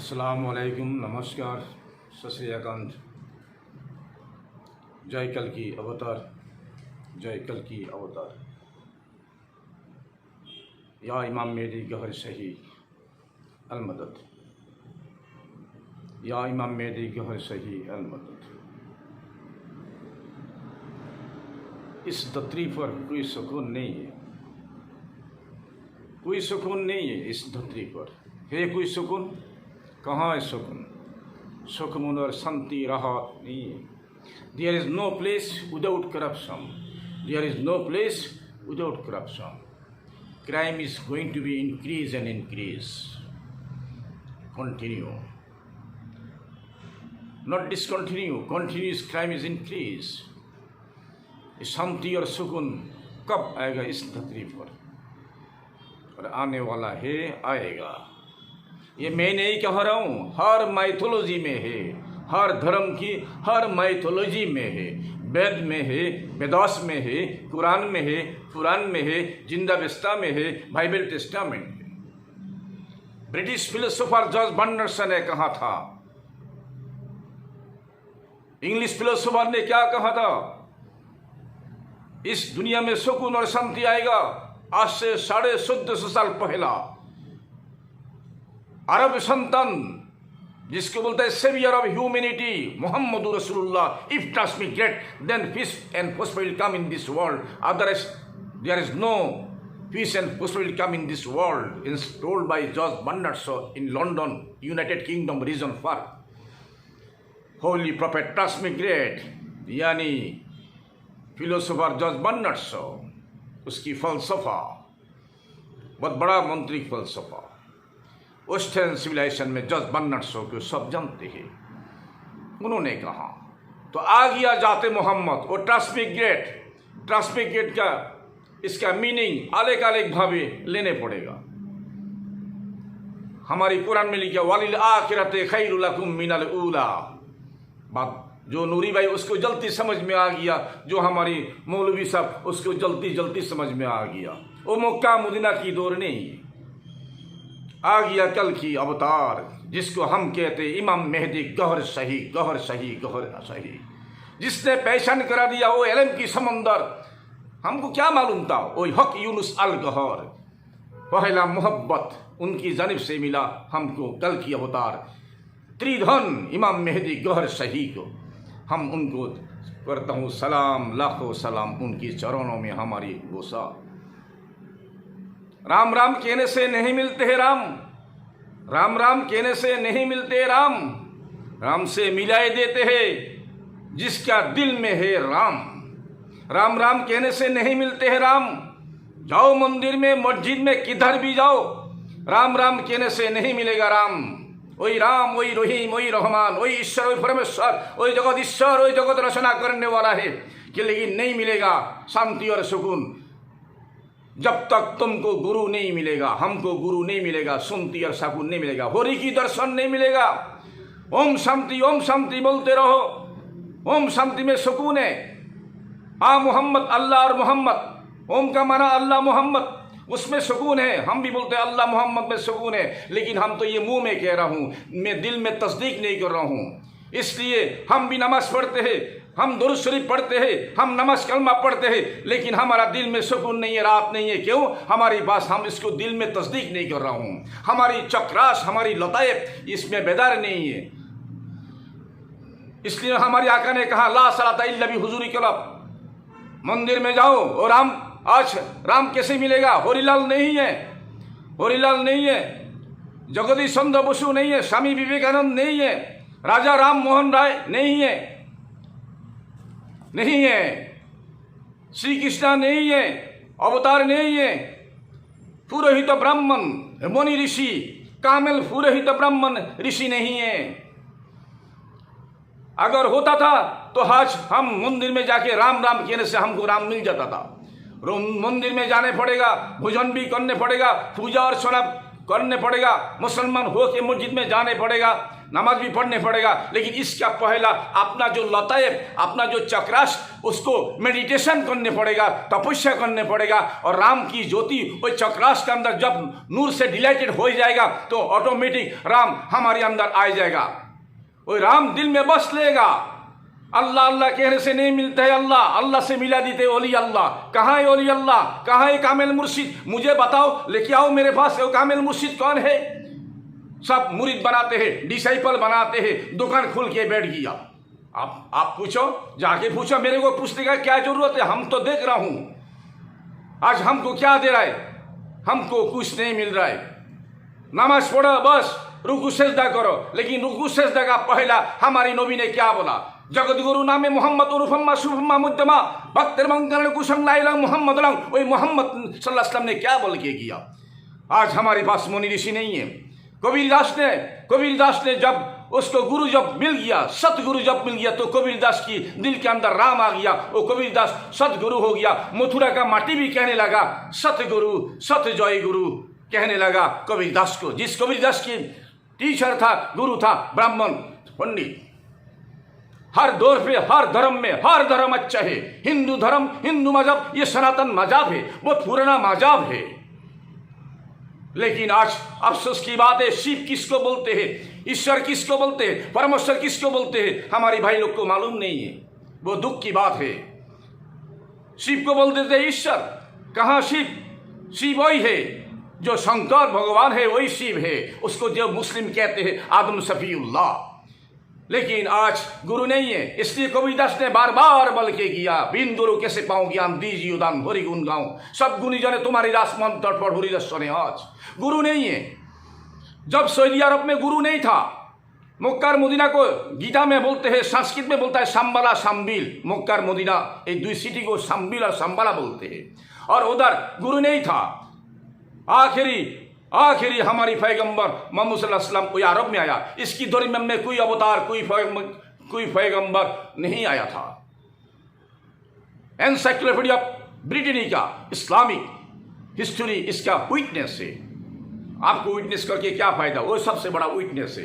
अस्सलाम वालेकुम, नमस्कार, सत श्री अकाल। जय कल की अवतार, जय कल की अवतार। या इमाम मेहदी गहर सही अलमदद, या इमाम मेहदी गहर सही अलमदद। इस धरती पर कोई सुकून नहीं है, कोई सुकून नहीं है इस धरती पर। है कोई सुकून? कहाँ है सुकून? सुकून और शांति रहा नहीं है। There is no place without corruption, there is no place without corruption. Crime is going to be increase and increase, continue, not discontinue. Continuous crime is increase. शांति और सुकून कब आएगा इस धरती पर? और आने वाला है, आएगा। ये मैं नहीं कह रहा हूँ, हर माइथोलॉजी में है, हर धर्म की हर माइथोलॉजी में है। वेद में है, वेदास में है, कुरान में है, कुरान में है, जिंदावेस्ता में है, बाइबल टेस्टामेंट है। ब्रिटिश फिलोसोफर जॉर्ज बर्नर्ड ने कहा था, इंग्लिश फिलोसोफर ने क्या कहा था? इस दुनिया में सुकून और शांति आएगा आज से 1450 साल पहला। अरब संतान जिसको बोलते हैं saviour of humanity, Mohammad Rasulullah, if trust me great then peace and prosperity will come in this world, otherwise there is no peace and prosperity will come in this world, is told by George Bernard Shaw in London, United Kingdom reason for holy prophet trust me great. यानी philosopher George Bernard Shaw, उसकी फलसफा बहुत बड़ा मंत्री फलसफा। Western civilization में George Bernard Shaw को सब जानते हैं। उन्होंने कहा तो आ गया जाते मोहम्मद और trust me great. Trust me great का इसका मीनिंग अलग अलग भावे लेने पड़ेगा। हमारी कुरान में लिखा वालिल आखिरते खैरुल लकुम मिनल ऊला। बात जो नूरी भाई उसको जल्दी समझ में आ गया, जो हमारी मौलवी साहब उसको जल्दी समझ में आ गया। वो मक्का मदीना की दौर नहीं, आ गया कल की अवतार, जिसको हम कहते इमाम मेहदी गहर सही, गहर सही, गहर सही। जिसने पहचान करा दिया वो इल्म की समंदर। हमको क्या मालूम था? वो हक यूनुस अल गहर, पहला मोहब्बत उनकी जानिब से मिला हमको कल की अवतार त्रिधन इमाम मेहदी गहर सही को। हम उनको करता हूँ सलाम, लाखों सलाम, उनकी चरणों में हमारी गोसा। राम राम कहने से नहीं मिलते हैं राम, राम राम कहने से नहीं मिलते राम, राम से मिलाए देते हैं जिसका दिल में है राम। राम राम कहने से नहीं मिलते हैं राम, जाओ मंदिर में मस्जिद में किधर भी जाओ, राम राम कहने से नहीं मिलेगा राम। वही राम, वही रहीम, वही रहमान, वही ईश्वर, वही परमेश्वर, वही जगत ईश्वर, वही जगत रचना करने वाला है कि लेकिन नहीं मिलेगा शांति और सुकून जब तक तुमको गुरु नहीं मिलेगा, हमको गुरु नहीं मिलेगा, सुनती और सुकून नहीं मिलेगा, होरी की दर्शन नहीं मिलेगा। ओम शांति बोलते रहो, ओम शांति में सुकून है। हाँ, मोहम्मद, अल्लाह और मोहम्मद, ओम का माना अल्लाह मोहम्मद, उसमें सुकून है। हम भी बोलते हैं अल्लाह मोहम्मद में सुकून है, लेकिन हम तो ये मुंह में कह रहा हूँ, मैं दिल में तस्दीक नहीं कर रहा हूँ। इसलिए हम भी नमाज पढ़ते हैं, हम दुरूद शरीफ पढ़ते हैं, हम नमाज कलमा पढ़ते हैं, लेकिन हमारा दिल में सुकून नहीं है, राहत नहीं है। क्यों? हमारी बात हम इसको दिल में तस्दीक नहीं कर रहा हूँ। हमारी चक्राश, हमारी लतायफ इसमें बेदार नहीं है। इसलिए हमारी आका ने कहा ला सलाता इल्ला बि हुजूरी कलब। मंदिर में जाओ और आज राम कैसे मिलेगा? होरीलाल नहीं है, होरीलाल नहीं है, जगदीश चंद्र बसु नहीं है, स्वामी विवेकानंद नहीं है, राजा राम मोहन राय नहीं है, नहीं है, श्री कृष्णा नहीं है, अवतार नहीं है, पुरोहित ब्राह्मण मुनि ऋषि, कामिल पुरोहित ब्राह्मण ऋषि नहीं है। अगर होता था तो आज हम मंदिर में जाके राम राम कहने से हमको राम मिल जाता था। मंदिर में जाने पड़ेगा, भोजन भी करने पड़ेगा, पूजा अर्चना करने पड़ेगा, मुसलमान हो के मस्जिद में जाने पड़ेगा, नमाज भी पढ़ने पड़ेगा, लेकिन इसका पहला अपना जो लतायब, अपना जो चक्रास, उसको मेडिटेशन करने पड़ेगा, तपस्या करने पड़ेगा। और राम की ज्योति वो चक्रास के अंदर जब नूर से डिलाइटेड हो जाएगा तो ऑटोमेटिक राम हमारे अंदर आ जाएगा, वो राम दिल में बस लेगा। अल्लाह अल्लाह कहने से नहीं मिलता है अल्लाह, अल्लाह से मिला देते ओली अल्लाह। कहाँ है ओली अल्लाह, कहाँ है कामिल मुर्शिद? मुझे बताओ, लेके आओ मेरे पास। वो कामिल मुर्शिद कौन है? सब मुरीद बनाते हैं, डिसाइपल बनाते हैं, दुकान खुल के बैठ गया। आप पूछो, जाके पूछो, मेरे को पूछने का क्या जरूरत है? हम तो देख रहा हूं आज हमको क्या दे रहा है, हमको कुछ नहीं मिल रहा है। नमाज पढ़ो बस, रुकू सजदा करो, लेकिन रुकू सजदा का पहला हमारी नबी ने क्या बोला? जगत गुरु नामे मोहम्मद उरुफम्मा शुभम्मा मुद्दमा भक्त मंगल कुशल मोहम्मद, वही मोहम्मद सल्लल्लाहु अलैहि वसल्लम ने क्या बोल के किया? आज हमारे पास मुनि ऋषि नहीं है। कबीरदास ने जब उसको गुरु जब मिल गया, सतगुरु जब मिल गया, तो कबीरदास की दिल के अंदर राम आ गया। वो कबीरदास सतगुरु हो गया। मथुरा का माटी भी कहने लगा सतगुरु, सत जय गुरु कहने लगा कबीरदास को। जिस कबीरदास की टीचर था, गुरु था, ब्राह्मण पंडित। हर दौर पे, हर धर्म में, हर धर्म अच्छा है। हिंदू धर्म, हिंदू मजहब, ये सनातन मजहब है, बहुत पुराना मजहब है। लेकिन आज अफसोस की बात है, शिव किसको बोलते हैं, ईश्वर किसको बोलते हैं, परमेश्वर किसको बोलते हैं, हमारे भाई लोग को मालूम नहीं है। वो दुख की बात है। शिव को बोलते थे ईश्वर, कहाँ शिव? शिव वही है जो शंकर भगवान है, वही शिव है। उसको जो मुस्लिम कहते हैं आदम सफीउल्लाह। लेकिन आज गुरु नहीं है, इसलिए कबीरदास ने बार बार बल के किया, बिन गुरु कैसे पाऊं ज्ञान, दीजिए उदान हरि गुण गाऊं। सब गुनी जने तुम्हारी रासमान तट पर हुरी रस सुने। आज गुरु नहीं है। जब सऊदी अरब में गुरु नहीं था, मक्का और मदीना को गीता में बोलते हैं, संस्कृत में बोलता है सांबला शाम्बिल। मक्का और मदीना ये दुई सिटी को शाम्बिल और सांबला बोलते हैं। और उधर गुरु नहीं था। आखिरी हमारी पैगंबर मोहम्मद सल्लल्लाहु अलैहि वसल्लम कोई अरब में आया। इसकी दूरी में कोई अवतार, कोई पैगंबर नहीं आया था। एनसाइक्लोपीडिया ब्रिटेनिका इस्लामिक हिस्ट्री इसका विटनेस है। आपको विटनेस करके क्या फायदा, वो सबसे बड़ा विटनेस है।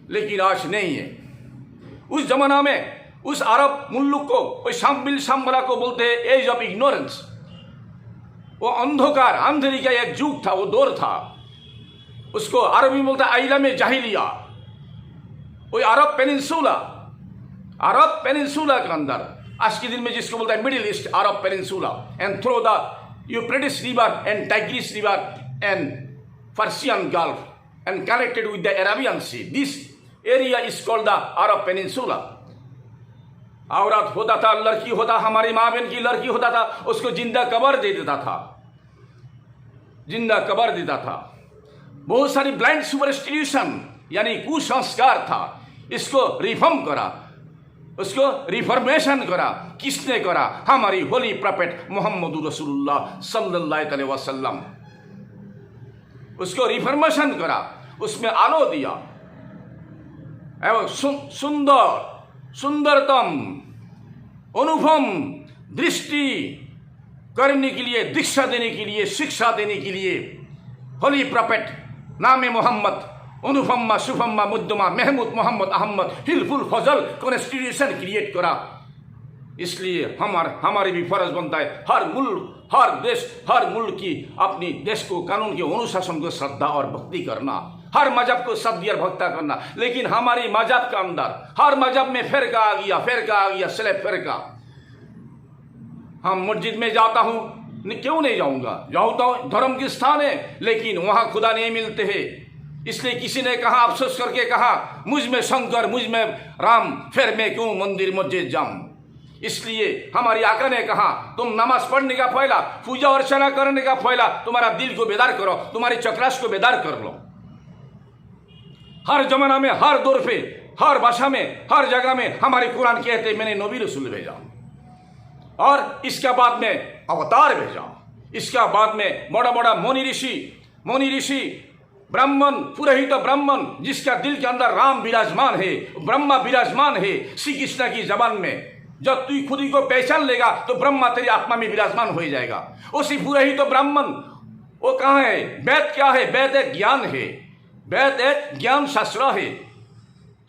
लेकिन आज नहीं है। उस जमाना में उस अरब मुल्क को शाम्बिल शाम्बला को बोलते हैं एज ऑफ इग्नोरेंस। वो अंधकार, अंधेरी का एक युग था, वो दौर था। उसको अरबी में बोलता है आइलम जाहिलिया। वो अरब पेनिनसुला के अंदर आज के दिन में जिसको बोलता है Middle East, Arab peninsula, and through the Euphrates river and Tigris river and Persian gulf and connected with the Arabian sea, this area is called the Arab peninsula. औरत होता था, लड़की होता, हमारी माँ बहन की लड़की होता था, उसको जिंदा कब्र दे देता था, जिंदा कब्र देता था। बहुत सारी ब्लाइंड सुपरस्टिट्यूशन यानी कुसंस्कार था। इसको रिफॉर्म करा, उसको रिफॉर्मेशन करा। किसने करा? हमारी होली प्रॉफेट मोहम्मद रसूलुल्लाह सल्लल्लाहु अलैहि वसल्लम। उसको रिफॉर्मेशन करा, उसमें आलो दिया एवं सुंदरतम अनुपम दृष्टि करने के लिए, दीक्षा देने के लिए, शिक्षा देने के लिए होली प्रॉफेट नामे मोहम्मद अनुपम्मा शुभम्मा मुद्दमा महमूद मोहम्मद अहमद हिलफुल फजल कॉन्स्टिट्यूशन क्रिएट करा। इसलिए हमारी भी फर्ज बनता है हर मुल्क, हर देश, हर मुल्क की अपनी देश को, कानून के अनुशासन को श्रद्धा और भक्ति करना, हर मजहब को श्रद्धा और भक्ता करना। लेकिन हमारी मजहब के अंदर हर मजहब में फिरका आ गया, स्लेब फिरका। हम मस्जिद में जाता हूँ, क्यों नहीं जाऊंगा? जाऊँगा, धर्म की स्थान है, लेकिन वहाँ खुदा नहीं मिलते हैं। इसलिए किसी ने कहा, अफसोस करके कहा, मुझ में शंकर, मुझ में राम, फिर मैं क्यों मंदिर मस्जिद जाऊं? इसलिए हमारी आका ने कहा, तुम नमाज पढ़ने का पहला, पूजा अर्चना करने का पहला तुम्हारा दिल को बेदार करो, तुम्हारी चक्रास को बेदार कर लो। हर जमाना में, हर दौर पे, हर भाषा में, हर जगह में हमारे कुरान कहते मैंने नबी रसूल भेजा, और इसके बाद में अवतार भेजा। इसका बाद में बड़ा बड़ा मुनि ऋषि ब्राह्मण, पुरोहित ब्राह्मण, जिसका दिल के अंदर राम विराजमान है, ब्रह्मा विराजमान है। श्री कृष्ण की जबान में जब तू खुद ही को पहचान लेगा तो ब्रह्मा तेरी आत्मा में विराजमान हो जाएगा। उसी पुरोहित ब्राह्मण, वो कहाँ है? वेद क्या है? वेद एक ज्ञान है, वेद एक ज्ञान शास्त्र है।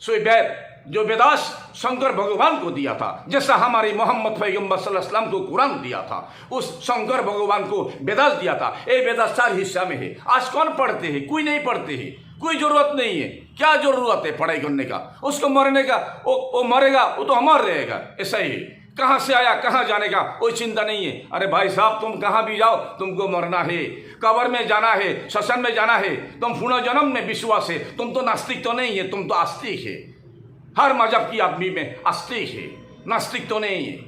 सो वेद जो वेदास शंकर भगवान को दिया था, जैसा हमारे मोहम्मद पैगंबर सल्लल्लाहु अलैहि वसल्लम को कुरान दिया था, उस शंकर भगवान को वेदास दिया था। ये वेदास 4 हिस्सा में है। आज कौन पढ़ते हैं? कोई नहीं पढ़ते हैं, कोई जरूरत नहीं है। क्या जरूरत है पढ़ाई करने का? उसको मरने का, वो मरेगा, वो तो अमर रहेगा। ऐसा ही है। कहाँ से आया, कहाँ जाने का कोई चिंता नहीं है। अरे भाई साहब, तुम कहाँ भी जाओ, तुमको मरना है, कब्र में जाना है, श्मशान में जाना है। तुम पुनर्जन्म में विश्वास है। तुम तो नास्तिक तो नहीं है, तुम तो आस्तिक है। हर मजहब की आदमी में आस्तिक है, नास्तिक तो नहीं है।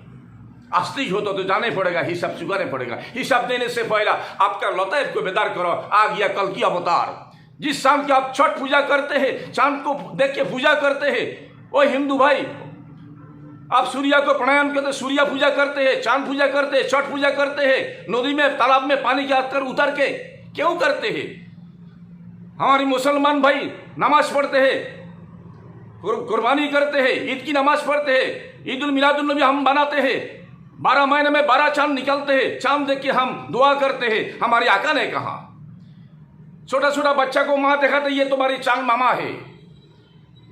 आस्तिक हो तो जाने पड़ेगा, हिसाब चुकाने पड़ेगा। हिसाब देने से पहला आपका लताइफ को बेदार करो। आ गया कल की अवतार। जिस शाम की आप छठ पूजा करते हैं, चांद को देख के पूजा करते हैं, वो हिंदू भाई आप सूर्य को प्राणायाम करते, सूर्य पूजा करते हैं, चांद पूजा करते हैं, छठ पूजा करते हैं, नदी में तालाब में पानी के हाथ कर उतर के क्यों करते हैं? हमारी मुसलमान भाई नमाज पढ़ते हैं, कुर्बानी करते हैं, ईद की नमाज पढ़ते हैं, ईद उल मिलादुन नबी हम बनाते हैं, 12 महीने में 12 चांद निकलते हैं, चांद देख के हम दुआ करते हैं। हमारे आका ने कहा, छोटा छोटा बच्चा को माँ दिखाते, ये तुम्हारी चांद मामा है।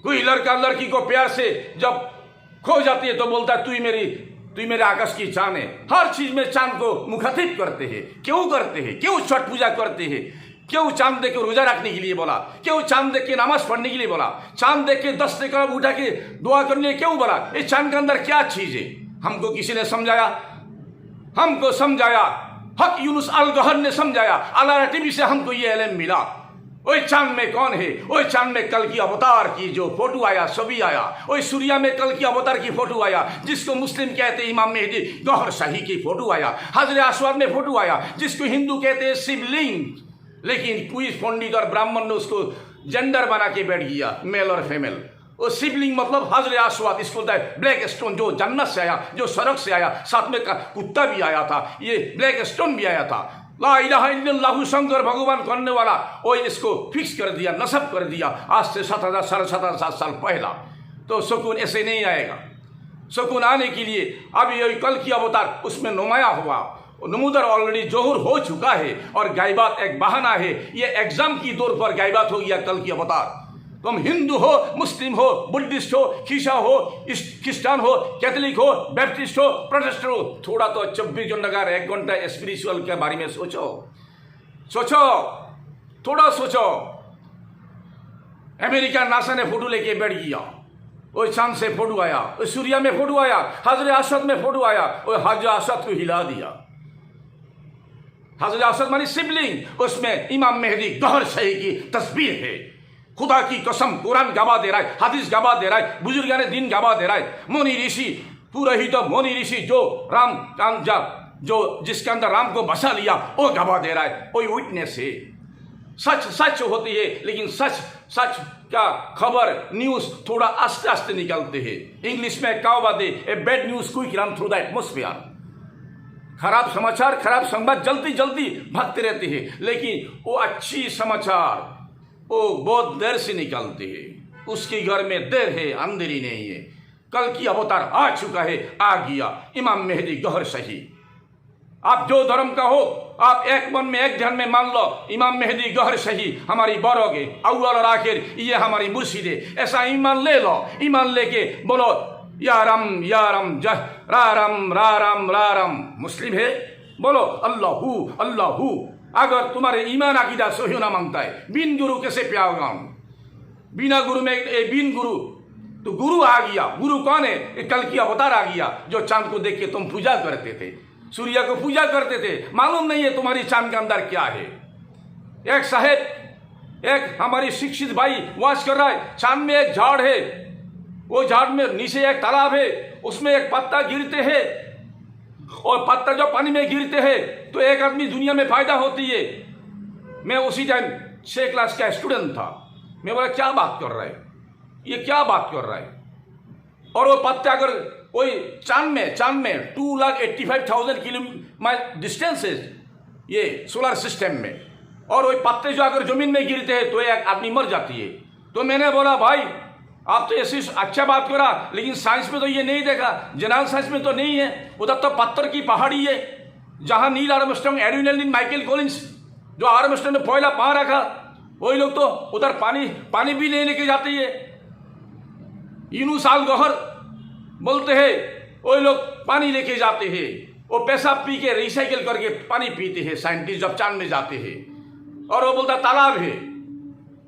कोई लड़का लड़की को प्यार से जब खो जाती है तो बोलता है तू मेरे आकाश की चांद है। हर चीज में चांद को मुखातिब करते हैं। क्यों करते हैं? क्यों छठ पूजा करते हैं? क्यों चांद देख के रोजा रखने के लिए बोला? क्यों चांद देख के नमाज पढ़ने के लिए बोला? चांद देख के 10 रकात उठा के दुआ करने के लिए क्यों बोला? इस चांद के अंदर क्या चीज है? हमको किसी ने समझाया? हमको समझाया हक यूनुस अल गहर ने समझाया। अल्लाह टीवी से हमको ये इल्म मिला। ओए चांद में कौन है? ओए चांद में कल की अवतार की जो फोटो आया, छवि आया। ओए सूर्य में कल की अवतार की फोटो आया, जिसको मुस्लिम कहते हैं इमाम मेहदी गौहर शाही की फोटो आया। हजरत अस्वद में फोटो आया, जिसको हिंदू कहते हैं शिवलिंग। लेकिन कोई पंडित और ब्राह्मण ने उसको जेंडर बना के बैठ गया, मेल और फीमेल। वो शिवलिंग मतलब हजरत अस्वद, इसको ब्लैक स्टोन जो जन्नत से आया, जो सड़क से आया, साथ में कुत्ता भी आया था, ये ब्लैक स्टोन भी आया था। ला इलाहा इल्लल्लाहु शंकर भगवान करने वाला वो इसको फिक्स कर दिया, नस्ब कर दिया आज से 7,000 साढ़े 7,000 साल पहला। तो सुकून ऐसे नहीं आएगा। सुकून आने के लिए अभी ये कल की अवतार उसमें नुमाया हुआ, नमूदर ऑलरेडी जोहर हो चुका है और गायबात एक बहाना है। ये एग्जाम की दौर पर गायबात हो गया कल की अवतार। तुम हिंदू हो, मुस्लिम हो, बुद्धिस्ट हो, खीसा हो, क्रिस्टान हो, कैथोलिक हो, बैप्टिस्ट हो, प्रोटेस्टेंट हो, थोड़ा तो 24 घंटा 1 घंटा स्पिरिचुअल के बारे में सोचो, थोड़ा सोचो। अमेरिका नासा ने फोटो लेके बैठ गया, वो चांद से फोटो आया, वो सूर्य में फोटो आया, हजरत अस्वद में फोटो आया, वो हजरत अस्वद को हिला दिया। हजरत अस्वद मानी शिवलिंग, उसमें इमाम मेहदी गौहर शाही की तस्वीर है। खुदा की कसम, कुरान गवाह दे रहा है, हदीस गवाह दे रहा है, बुजुर्गान दीन गवाह दे रहा है। मोनी ऋषि पुरोहित तो मोनी ऋषि जो राम जो जिसके अंदर राम को बसा लिया, वो गवाह दे रहा है, कोई विटनेस है। सच सच होती है, लेकिन सच का खबर न्यूज थोड़ा आस्ते आस्ते निकलते हैं। इंग्लिश में कहावत है, a bad news quick run through the atmosphere. खराब समाचार, खराब संवाद जल्दी जल्दी भागते रहते हैं, लेकिन वो अच्छी समाचार वो बहुत देर से निकलते हैं। उसके घर में देर है, अंधेरी नहीं है। कल की अवतार आ चुका है, आ गया इमाम मेहदी गौहर शाही। आप जो धर्म का हो, आप एक मन में एक ध्यान में मान लो, इमाम मेहदी गौहर शाही हमारी बरोगे, अव्वल और आखिर ये हमारी मुर्शिद है। ऐसा ईमान ले लो, ईमान लेके बोलो या राम जह राम राम। मुस्लिम है, बोलो अल्लाहू अल्लाहू। अगर तुम्हारे ईमान अकीदा सही होना मांगता है, बिन गुरु कैसे प्यार गाऊं? बिना गुरु में बिन गुरु, तो गुरु आ गया। गुरु कौन है? कल की अवतार आ गया, जो चांद को देख के तुम पूजा करते थे, सूर्य को पूजा करते थे। मालूम नहीं है तुम्हारी चांद के अंदर क्या है। एक साहेब, एक हमारी शिक्षित भाई वाच कर रहा है, चांद में एक झाड़ है, वो झाड़ में नीचे एक तालाब है, उसमें एक पत्ता गिरते हैं, और पत्ता जो पानी में गिरते हैं तो एक आदमी दुनिया में फायदा होती है। मैं उसी टाइम 6 क्लास का स्टूडेंट था। मैं बोला क्या बात कर रहा है, ये क्या बात कर रहा है? और वो पत्ते अगर कोई चांद में 2,85,000 किलोमीटर डिस्टेंस है ये सोलर सिस्टम में, और वो पत्ते जो अगर जमीन में गिरते हैं तो एक आदमी मर जाती है। तो मैंने बोला भाई आप तो ऐसी अच्छा बात करा, लेकिन साइंस में तो ये नहीं देखा, जनरल साइंस में तो नहीं है। उधर तो पत्थर की पहाड़ी है, जहां Neil Armstrong, Edwin Aldrin, Michael Collins जो हार्वेस्टर में कोयला पा रखा, वही लोग तो उधर पानी भी नहीं लेके जाते हैं। यूनुस अल गौहर बोलते हैं, वही लोग पानी लेके जाते हैं, वो पेशाब पी के रिसाइकिल करके पानी पीते हैं साइंटिस्ट जब चांद में जाते हैं, और वो बोलता तालाब है।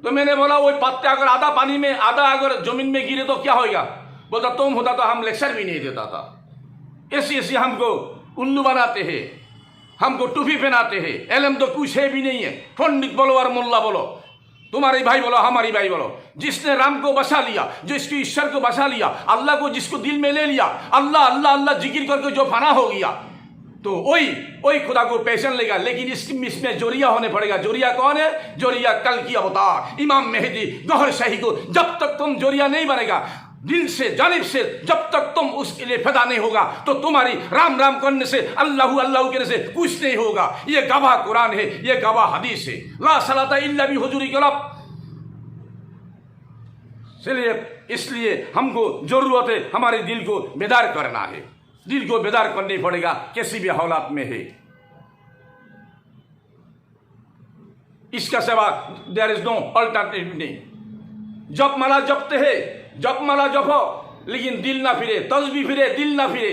तो मैंने बोला वही पत्ते अगर आधा पानी में आधा अगर जमीन में गिरे तो क्या होगा? बोलता तुम होता तो हम लेक्चर भी नहीं देता था। ऐसी हमको उल्लू बनाते हैं, हमको टूपी पहनाते हैं, एलम तो कुछ है भी नहीं है। पंडित बोलो और मुल्ला बोलो, तुम्हारे भाई बोलो हमारी भाई बोलो, जिसने राम को बसा लिया, जिसके ईश्वर को बसा लिया, अल्लाह को जिसको दिल में ले लिया, अल्लाह अल्लाह अल्लाह जिक्र करके जो फना हो गया, तो वही खुदा को पहचान लेगा। लेकिन इसमें जोरिया होने पड़ेगा। जोरिया कौन है? जोरिया कल की अवतार इमाम मेहदी गौहर शाही को। जब तक तुम जोरिया नहीं बनेगा दिल से जानिब से, जब तक तुम उसके लिए फिदा नहीं होगा, तो तुम्हारी राम राम करने से, अल्लाह अल्लाह करने से कुछ नहीं होगा। ये गवाह कुरान है, ये गवाह हदीस है। ला सलाता इल्ला बि हुजूरी कलब। इसलिए हमको जरूरत है हमारे दिल को बेदार करना है। दिल को बेदार करना पड़ेगा किसी भी हालात में है। इसका सिवा देयर इज नो अल्टरनेटिव नहीं। जप माला जपते हैं, जप माला जपो, लेकिन दिल ना फिरे, तस्बीह फिरे, दिल ना फिरे।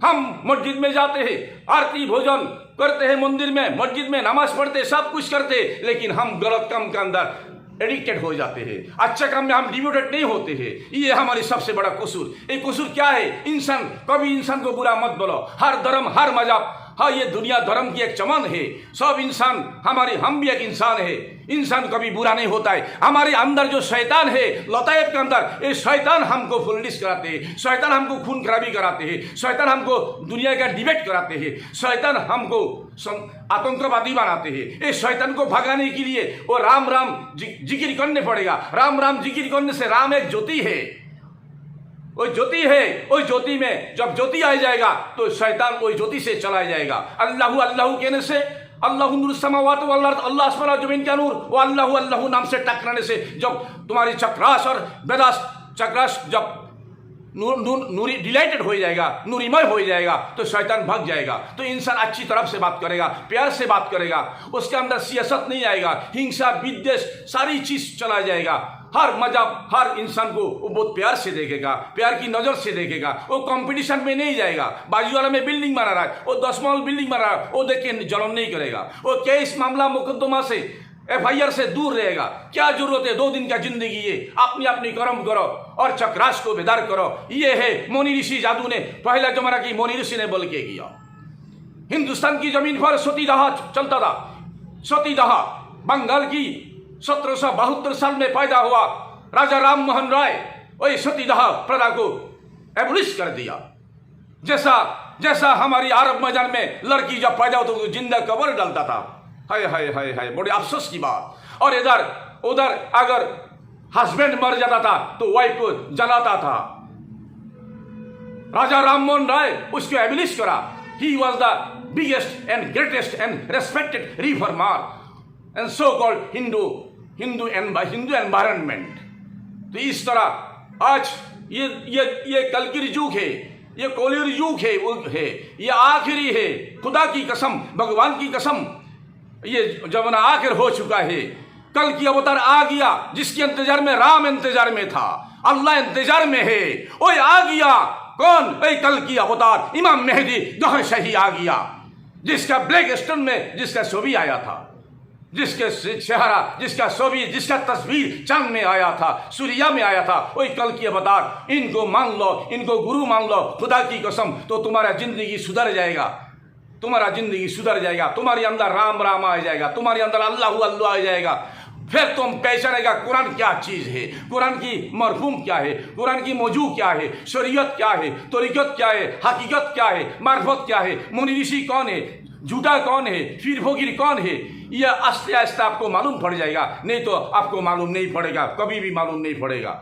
हम मस्जिद में जाते हैं, आरती भोजन करते हैं, मंदिर में मस्जिद में नमाज पढ़ते, सब कुछ करते, लेकिन हम गलत काम के अंदर एडिक्टेड हो जाते हैं। अच्छा काम में हम डिवोटेड नहीं होते हैं। ये हमारी सबसे बड़ा कसूर। ये कसूर क्या है? इंसान, कभी इंसान को बुरा मत बोलो। हर धर्म, हर मजहब, हाँ ये दुनिया धर्म की एक चमन है। सब इंसान हम भी एक इंसान है। इंसान कभी बुरा नहीं होता है। हमारे अंदर जो शैतान है, लतायत के अंदर, ये शैतान हमको फुलडिश कराते हैं, शैतान हमको खून खराबी कराते हैं, शैतान हमको दुनिया का डिबेट कराते हैं, शैतान हमको आतंकवादी बनाते हैं। ये शैतान को भगाने के लिए वो राम राम जिक्र करने पड़ेगा। राम राम जिक्र करने से, राम एक ज्योति है, वो ज्योति है। वो ज्योति में जब ज्योति आ जाएगा तो शैतान वो ज्योति से चला जाएगा। अल्लाह अल्लाह कहने से, अल्लाह नूर समावात वल अर्द, अल्लाह आसमान जमीन का नूर, वो अल्लाह अल्लाह नाम से टकराने से जब तुम्हारी चक्रास और बेदास चक्रास जब नूरी डिलाइटेड हो जाएगा, नूरीमय हो जाएगा, तो शैतान भाग जाएगा। तो इंसान अच्छी तरफ से बात करेगा, प्यार से बात करेगा, उसके अंदर सियासत नहीं आएगा, हिंसा विद्वेष सारी चीज चला जाएगा। हर मजहब हर इंसान को वो बहुत प्यार से देखेगा, प्यार की नजर से देखेगा। वो कंपटीशन में नहीं जाएगा। बाजू वाला में बिल्डिंग बना रहा है, वो 10 महल बिल्डिंग बना रहा है, वो देख के जलन नहीं करेगा। वो केस मामला मुकदमा से, FIR से दूर रहेगा। क्या जरूरत है? 2 दिन का जिंदगी है, अपनी अपनी कर्म करो और चक्रास को बेदार करो। ये है मोनी ऋषि जादू ने, पहला जमाना की मोनी ऋषि ने बोल के किया। हिंदुस्तान की जमीन पर सतीदाह चलता था। सतीदाह बंगाल की 1772 साल में पैदा हुआ राजा राम मोहन राय, वही सतीदाह प्रथा को एबलिश कर दिया। जैसा हमारी अरब मैदान में लड़की जब पैदा होती तो जिंदा कब्र डालता था। हाय हाय हाय हाय, बड़े अफसोस की बात। और इधर उधर अगर हस्बैंड मर जाता था तो वाइफ को जलाता था। राजा राम मोहन राय उसको एबलिश करा। He was the biggest and greatest and respected reformer and so called Hindu environment. तो इस तरह आज ये कल की युग है, ये कलियुग युग है, ये आखिरी है। खुदा की कसम, भगवान की कसम, ये जमाना आखिर हो चुका है। कल की अवतार आ गया, जिसके इंतजार में राम इंतजार में था, अल्लाह इंतजार में है, वो आ गया। कौन? कल की अवतार इमाम मेहदी गौहर शाही आ गया, जिसका ब्लैक स्टोन में जिसका छवि आया था, जिसके चेहरा, जिसका छवि, जिसका तस्वीर चांद में आया था, सूर्या में आया था, वही कल की अवतार। इनको मान लो, इनको गुरु मान लो, खुदा की कसम, तो तुम्हारा जिंदगी सुधर जाएगा, तुम्हारा जिंदगी सुधर जाएगा। तुम्हारे अंदर राम राम आ जाएगा, तुम्हारे अंदर अल्लाह अल्लाह आ जाएगा। फिर तुम पहचानेगा कुरान क्या चीज है, कुरान की मरहूम क्या है, कुरान की मौजू क्या है, शरीयत क्या है, तरीकत क्या है, हकीकत क्या है, मार्फत क्या है, मुनि ऋषि कौन है, झूठा कौन है, फिर फकीर कौन है। यह आस्ते आस्ते आपको मालूम पड़ जाएगा, नहीं तो आपको मालूम नहीं पड़ेगा, कभी भी मालूम नहीं पड़ेगा।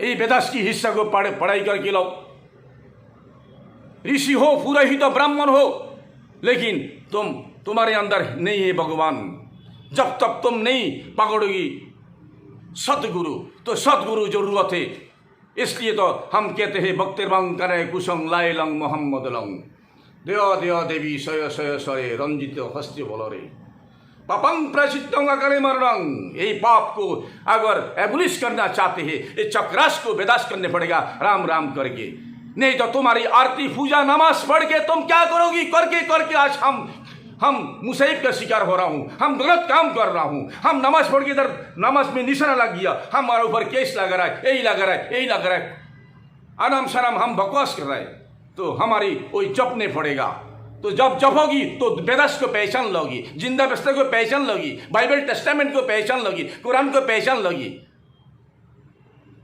यही वेदास की हिस्सा को पढ़ाई करके लो। ऋषि हो, पुरोहित हो, ब्राह्मण हो, लेकिन तुम्हारे अंदर नहीं है भगवान। जब तक तुम नहीं पकड़ोगी सतगुरु, तो सतगुरु जरूरत है। इसलिए तो हम कहते हैं भक्तिर्भंग करे कुसंग लाए लंग मोहम्मद लंग। देव देव देवी सय सय सरे रंजित हस्ते बोलरे पापं प्रायश्चित्तं अकाले मरणं। यही पाप को अगर एबुलिश करना चाहते हैं, ये चक्रास को बेदाश करने पड़ेगा राम राम करके। नहीं तो तुम्हारी आरती पूजा नमाज पढ़ के तुम क्या करोगी? करके करके आज हम मुसीबत का शिकार हो रहा हूँ, हम गलत काम कर रहा हूँ, हम नमाज पढ़ के इधर नमाज में निशाना लग गया, हमारे ऊपर केस लग रहा है, यही लग रहा है, यही लग रहा है, आराम शराम हम बकवास कर रहे हैं, तो हमारी वही जपने पड़ेगा। तो जब जपोगी तो वेदास को पहचान लोगी, जिंदा बस्तर को पहचान लोगी, बाइबल टेस्टामेंट को पहचान लोगी, कुरान को पहचान लोगी,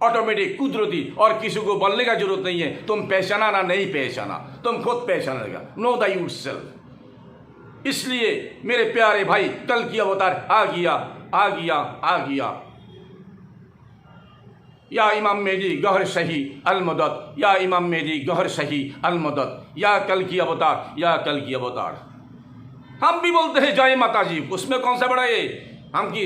ऑटोमेटिक कुदरती, और किसी को बोलने का जरूरत नहीं है। तुम पहचाना ना नहीं पहचाना, तुम खुद पहचान लेगा। Know the yourself. इसलिए मेरे प्यारे भाई, कल की अवतार आ गया आ गया आ गया। या इमाम मेहदी गहर सही अलमदद, या इमाम मेहदी गहर सही अलमदद, या कल की अवतार, या कल की अवतार। हम भी बोलते हैं जय माता जी, उसमें कौन सा बड़ा ये? हम की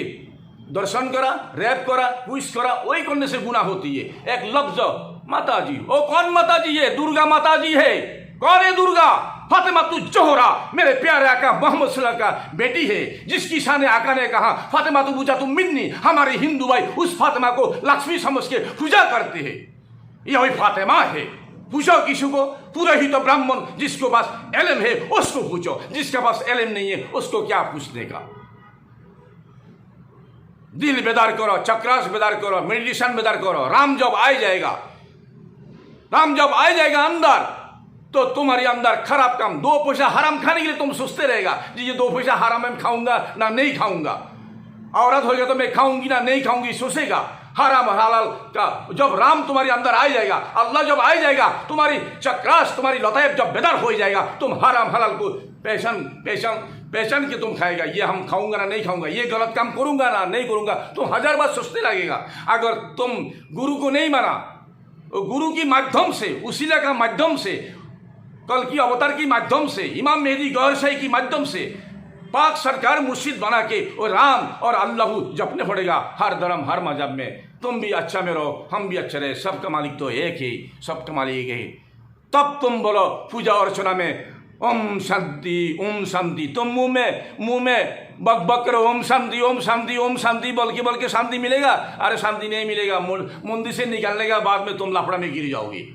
दर्शन करा, रैप करा, क्विज करा, वही करने से गुनाह होती है। एक लफ्ज माता जी, ओ कौन माता जी है? दुर्गा माता जी है। कौन है दुर्गा? फातिमा तु जोहरा, मेरे प्यारे आका मोहम्मद सल्लल्लाहु अलैहि वसल्लम का बेटी है, जिसकी शान आका ने कहा फातिमा तु पूजा तु मिन्नी। हमारे हिंदू भाई उस फातिमा को लक्ष्मी समझ के पूजा करते हैं। यह वही फातिमा है। पूछो किसी को, पूरा ही तो ब्राह्मण, जिसके पास एलम है उसको पूछो, जिसके पास एलम नहीं है उसको क्या पूछने का। दिल बेदार करो, चक्रास बेदार करो, मेडिटेशन बेदार करो। राम जब आ जाएगा, राम जब आ जाएगा अंदर, तो तुम्हारे अंदर खराब काम, दो पैसा हराम खाने के लिए तुम सोचते रहेगा जी ये दो पैसा हराम मैं खाऊंगा ना नहीं खाऊंगा। औरत हो गया तो मैं खाऊंगी ना नहीं खाऊंगी सोचेगा। हराम हलाल का जब राम तुम्हारे अंदर आ जाएगा, अल्लाह जब आ जाएगा, तुम्हारी चक्रास, तुम्हारी लतायब जब बेदार हो जाएगा, तुम हराम हलाल को पहचान के तुम खाएगा। ये हम खाऊंगा ना नहीं खाऊंगा, ये गलत काम करूंगा ना नहीं करूंगा, तुम 1000 बार सोचने लगेगा। अगर तुम गुरु को नहीं माना, गुरु की माध्यम से, उसीला का माध्यम से, कल की अवतार की माध्यम से, इमाम मेहदी गौर शाही की माध्यम से पाक सरकार मुर्शिद बना के और राम और अल्लाह जपने पड़ेगा हर धर्म हर मजहब में। तुम भी अच्छा में रहो, हम भी अच्छे रहे, सबका मालिक तो एक ही, सबका मालिक एक ही। तब तुम बोलो पूजा अर्चना में ओम शांति ओम शांति। तुम मुंह में बक बक करो ओम शांति ओम शांति ओम शांति, बोल के शांति मिलेगा? अरे शांति नहीं मिलेगा। मंदिर से निकालने के बाद में तुम लफड़ा में गिर जाओगे।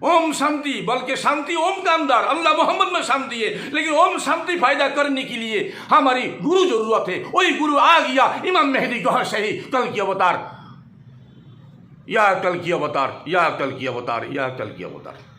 ओम शांति, बल्कि शांति ओम का अंदर, अल्लाह मोहम्मद में शांति है। लेकिन ओम शांति फायदा करने के लिए हमारी गुरु जरूरत है। वही गुरु आ गया, इमाम मेहदी गौहर शाही, कल की अवतार, या कल की अवतार, या कल की अवतार, या कल की अवतार।